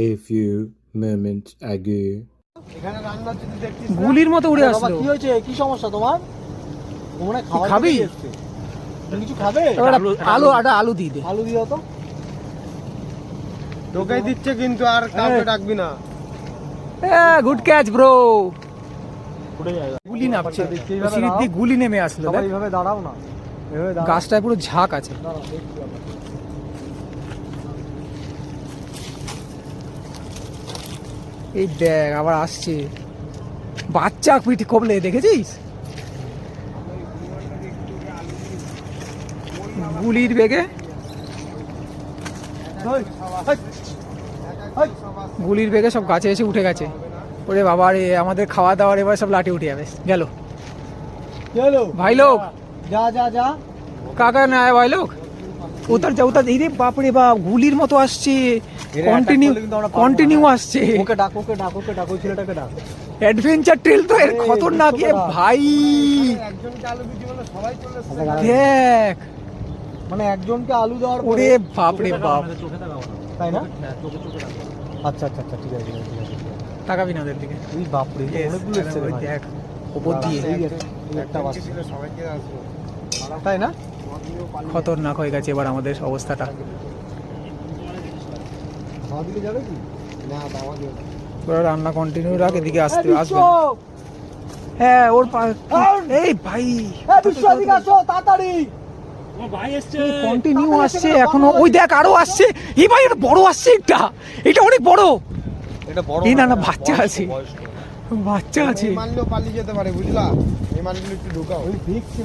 A few moments ago. এখানে রান্না যদি দেখছিস গুলির মতো উড়ে আসলো। কি হয়েছে, কি সমস্যা তোমার? তোমরা খাবি? তুমি কিছু খাবে? আলু দিয়ে দে। আলু দিও তো। তোকেই দিচ্ছে কিন্তু আর কাউকে ডাকবি না। Good catch bro. উড়ে যায়। গুলি নামছে, সিঁড়ি দিয়ে গুলি নেমে আসলো। সবাই এইভাবে দাঁড়াও না, এইভাবে দাঁড়াও। গাছটায় পুরো ঝাঁক আছে। দাঁড়াও, দেখছি আমরা। এই দেখ আবার আসছে বাচ্চা পিঠে কবলে, দেখেছিস? গুলির বেগে, গুলির বেগে সব গাছে এসে উঠে গেছে। ওরে বাবা রে, আমাদের খাওয়া দাওয়ার এবার সব লাঠি উঠে যাবে। গেল ভাই লোক, যা যা যা। কাকা না ভাই লোক, উতার যা উতার। এই রে বাপরে বাপ, গুলির মতো আসছে, কন্টিনিউ আসছে। ওকে ডাক, ওকে ডাক, ওকে ডাক, ওই ছেলেটাকে ডাক। অ্যাডভেঞ্চার ট্রেল তো এর খতরনাক এ ভাই। একজনকে আলু দিতে বলে সবাই চলে আসছে। দেখ মানে একজনকে আলু দেওয়ার পরে ওরে বাপ রে বাপ। তাই না? আচ্ছা আচ্ছা আচ্ছা, ঠিক আছে ঠিক আছে। তাকাবি না ওদের দিকে। এই বাপ রে, অনেকগুলো এসছে রে ভাই। দেখ উপর দিয়ে একটা বাস ছিল, সবাইকে আসবো। তাই না? খতরনাক হয়ে গেছে এবার আমাদের অবস্থাটা। খাওয়া দিকে যাবে কি? না, দাওয়া দিও না। ওরা রান্না কন্টিনিউ রাখ, এদিকে আসবে। হ্যাঁ ওর এই ভাই এদিকে আসো তাড়াতাড়ি। কন্টিনিউ আসছে এখনো। ওই দেখ আরো আসছে। এই ভাই এটা বড় আসছে, এটা অনেক বড়। এটা বড় এই না না, বাচ্চা আছে, বাচ্চা আছে। এই মানলেও পালিয়ে যেতে পারে, বুঝলা? এই মানগুলো একটু ঢোকাও। ওই দেখছে।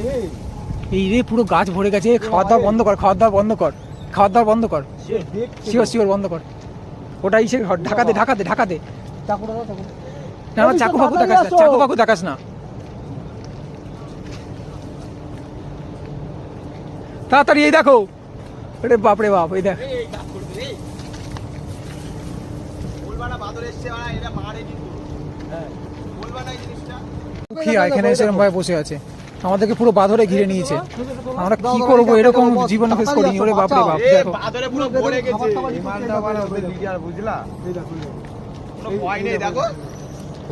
এই রে পুরো গাছ ভরে গেছে। খাওয়া দাওয়া বন্ধ কর, খাওয়া দাওয়া বন্ধ কর, খাওয়া দাওয়া বন্ধ কর। শিওর শিওর বন্ধ কর। ওটাই সে ঢাকা দে, ঢাকা দে, ঢাকা দে। চাকুটা দাও, চাকু। না না, চাকু ফাকু দেখাস না, চাকু ফাকু দেখাস না। তাড়াতাড়ি এই দেখো। আরে বাপ রে বাপ, এই দেখ। এখানে এসে ভাই বসে আছে, আমাদেরকে পুরো বাঁধরে ঘিরে নিয়েছে। আমরা কি করবো, এরকম জীবন ফেস করিনি। ওরে বাপ রে বাপ, দেখো বাদরে পুরো ভরে গেছে। এই মালটা মানে ওদের লিডার, বুঝলা? এই দেখো, কোনো ভয় নেই। দেখো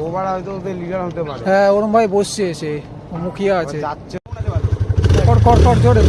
ওবারা হয়তো ওদের লিডার হতে পারে। হ্যাঁ ওরম ভাই বসছে এসে, মুখিয়া আছে। যাচ্ছে কর কর কর, জোরে।